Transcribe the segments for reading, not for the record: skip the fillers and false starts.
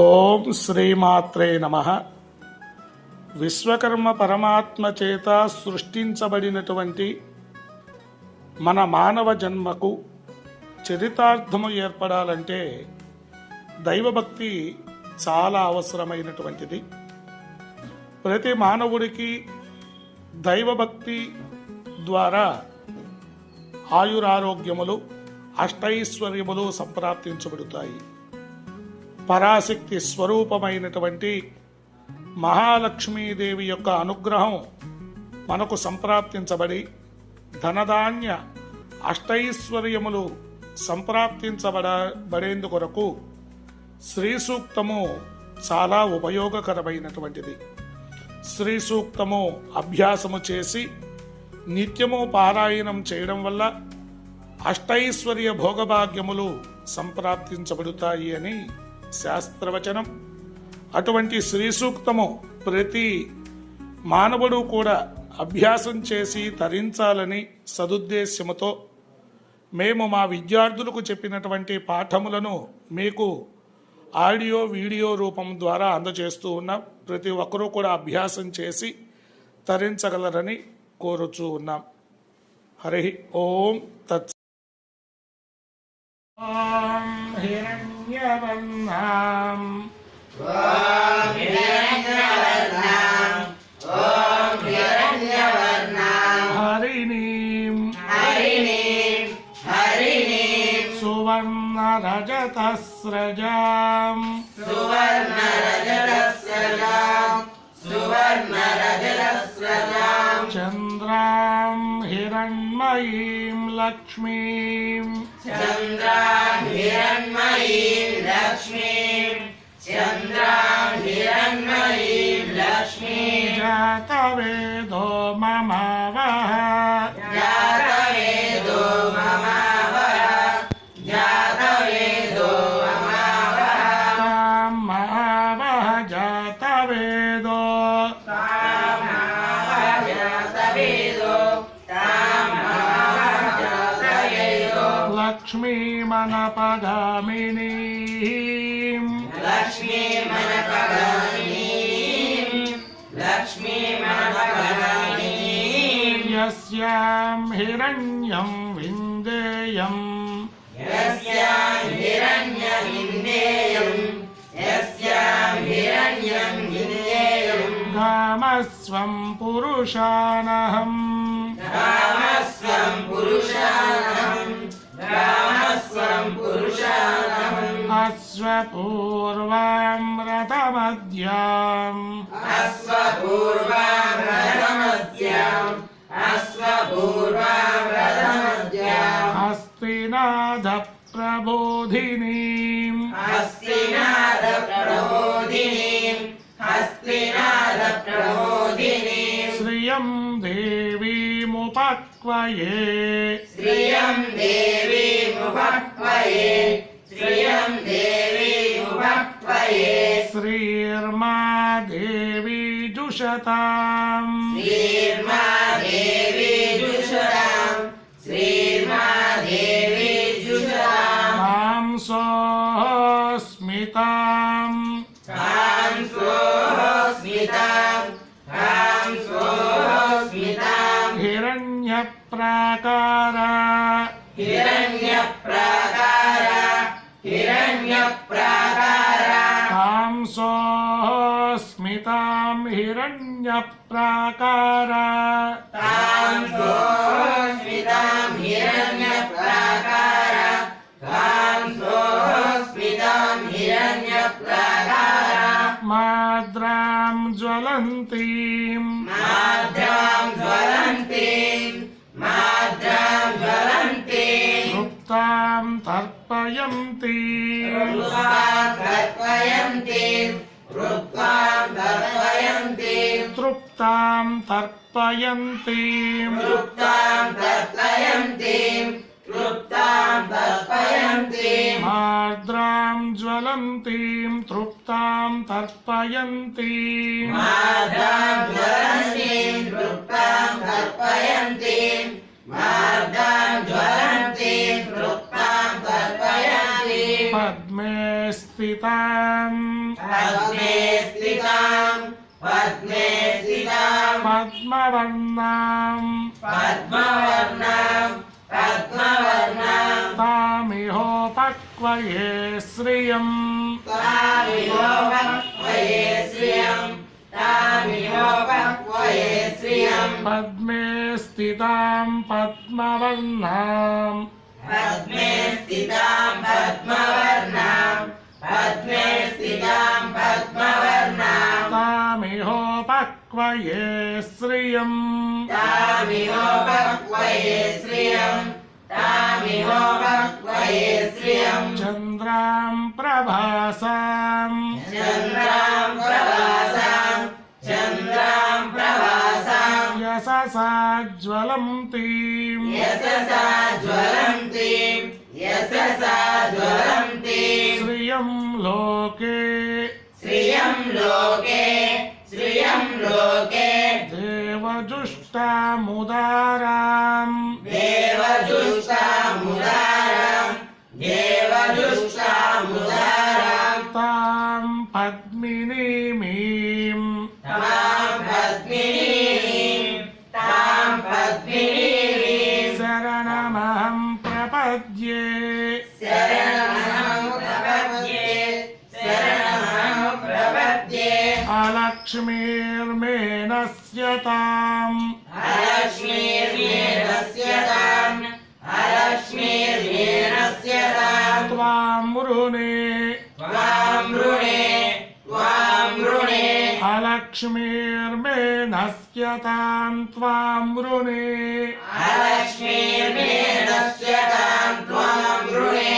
ఓం శ్రీమాత్రే నమః. విశ్వకర్మ పరమాత్మ చేత సృష్టించబడినటువంటి మన మానవ జన్మకు చరితార్థము ఏర్పడాలంటే దైవభక్తి చాలా అవసరమైనటువంటిది. ప్రతి మానవుడికి దైవభక్తి ద్వారా ఆయురారోగ్యములు అష్టైశ్వర్యములు సంప్రాప్తించబడతాయి. పరాశక్తి స్వరూపమైనటువంటి మహాలక్ష్మీదేవి యొక్క అనుగ్రహం మనకు సంప్రాప్తించబడి ధనధాన్య అష్టైశ్వర్యములు సంప్రాప్తించబడేందుకొరకు శ్రీ సూక్తము చాలా ఉపయోగకరమైనటువంటిది. శ్రీ సూక్తము అభ్యాసము చేసి నిత్యము పారాయణం చేయడం వల్ల అష్టైశ్వర్య భోగభాగ్యములు సంప్రాప్తించబడతాయి అని శాస్త్రవచనం. అటువంటి శ్రీ సూక్తము ప్రతి మానవుడు కూడా అభ్యాసం చేసి తరించాలని సదుద్దేశ్యముతో మేము మా విద్యార్థులకు చెప్పినటువంటి పాఠములను మీకు ఆడియో వీడియో రూపం ద్వారా అందజేస్తూ ఉన్నాం. ప్రతి ఒక్కరూ కూడా అభ్యాసం చేసి తరించగలరని కోరుచూ ఉన్నాం. హరి ఓం తత్. హిరణ్యవర్ణాం హరిణీం సువర్ణరజతస్రజాం చంద్రాం హిరణ్మయీం లక్ష్మీం జాతవేదో మమావహ తాం మహావహ జాతవేదో లక్ష్మీమనపగామినీం యస్యాం హిరణ్యం విందేయం గామస్వం పురుషానహం అశ్వపూర్వాం రథమద్యాం హస్తినాద ప్రబోధినీం శ్రియం దేవీముపక్వయే శ్రీర్మా దేవీ జుషతాం తాం సోస్మితాం హిరణ్యప్రాకారా తాం సోస్మితాం హిరణ్యప్రాకారా మాద్రాం జ్వలంతీం తృప్తాం తర్పయంతీం తృప్తాం తర్పయంతీం ఆర్ద్రాం జ్వలంతీం తృప్తాం తర్పయంతీం పద్మే स्थितां पद्मे स्थितां पद्मे स्थितां पद्मवर्णां पद्मवर्णां पद्मवर्णां तामिहोपक्वये श्रियं तामिहोपक्वये श्रियं तामिहोपक्वये श्रियं पद्मे स्थितां पद्मवर्णां पद्मे स्थितां पद्मवर्णां पद्मे स्थितां पद्मवर्णां तामिहोपक्वये श्रियं तामिहोपक्वये श्रियं तामिहोपक्वये श्रियं चन्द्रां प्रभासां चन्द्रां प्रभासां चन्द्रां प्रभासां यशसा ज्वलन्तीं यशसा ज्वलन्तीं यशसा ज्वलन्तीं श्रियं लोके श्रियं लोके श्रियं लोके देवजुष्टामुदारां देवजुष्टामुदारां देवजुष्टामुदारां तां पद्मिनीमीं तां पद्मिनीं तां पद्मिनीं शरणमहं प्रपद्ये शरणमहं प्रपद्ये शरणमहं प्रपद्ये अलक्ष्मीर्मेनस्यताम् अलक्ष्मीर्मेनस्यताम् अलक्ष्मीर्मेनस्यताम् त्वां वृणे त्वां वृणे त्वां वृणे अलक्ष्मीर्मेनस्यतां त्वां वृणे अलक्ष्मीर्मेनस्यताम् त्वां वृणे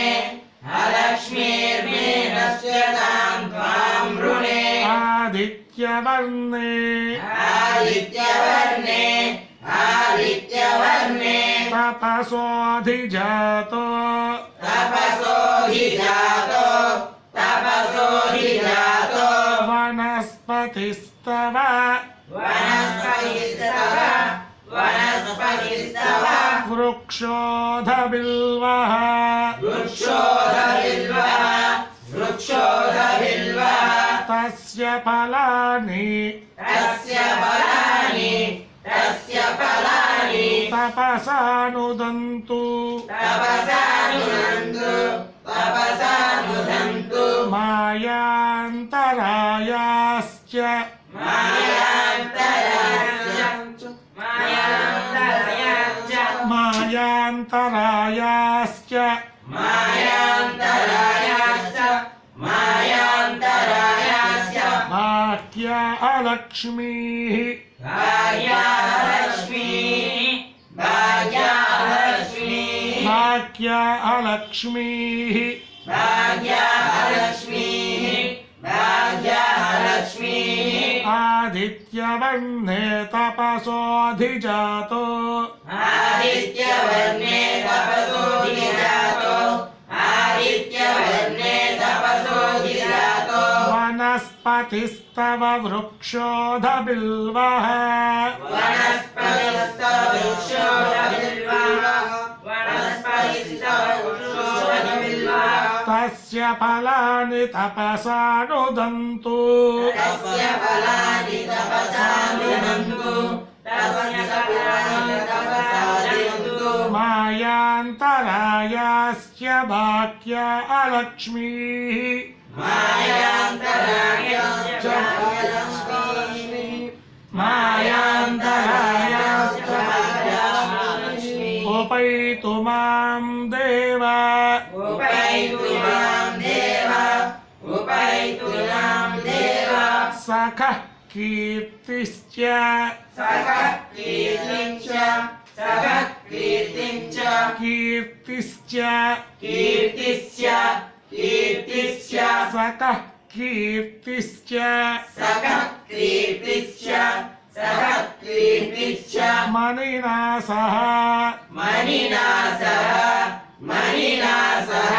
अलक्ष्मीर्मेनस्यताम् त्वां वृणे आदित्यवर्णे आदित्यवर्णे आदित्यवर्णे तपसोऽधिजातो तपसोऽधिजातो तपसोऽधिजातो वनस्पतिस्तव वनस्पतिस्तव वनस्पतिस्तव वृक्षोऽधबिल्वः वृक्षोऽधबिल्वः वृक्षोऽधबिल्वः तस्य फलानि तस्य फलानि तस्य फलानि तपसानुदन्तु तपसानुदन्तु तपसानुदन्तु मायान्तरायाश्च मायान्तरायाश्च मायान्तरायाश्च मायान्तरायाश्च मायान्तरायाश्च भाग्या अलक्ष्मीः भाग्यालक्ष्मीः भाग्यालक्ष्मीः भाग्या अलक्ष्मीः भाग्यालक्ष्मीः भाग्यालक्ष्मीः आदित्यवर्णे तपसोऽधिजातो आदित्यवर्णे तपसोऽधिजातो आदित्यवर्णे तपसोऽधिजातो वनस्पतिस्तव वृक्षोऽधबिल्वः वनस्पतिस्तवृक्षोऽधबिल्वः वनस्पतिस्तवृक्षोऽधबिल्वः तस्य फलानि तपसानुदन्तु तस्य फलानि तपसानुदन्तु तस्य फलानि तपसानुदन्तु मायान्तरायाश्च भाग्या अलक्ष्मीः मायान्तरायाश्च भाग्यलक्ष्मीः मायान्तरायाश्च भाग्यलक्ष्मीः उपैतु मां देव उपैतु मां देव उपैतु मां देव सखः कीर्तिश्च सकः कीर्तिं च सकः कीर्तिं च कीर्तिश्च कीर्तिश्च कीर्तिश्च सकः कीर्तिश्च सकः कीर्तिश्च सकः कीर्तिश्च मणिना सह मणिना सह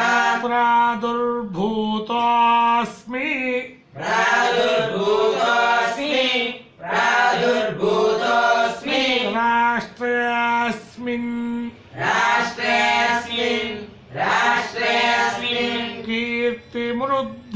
प्रादुर्भूतोऽस्मि प्रादुर्भूतोऽस्मि राष्ट्रेऽस्मिन् राष्ट्रेऽस्मिन् कीर्तिमृद्धि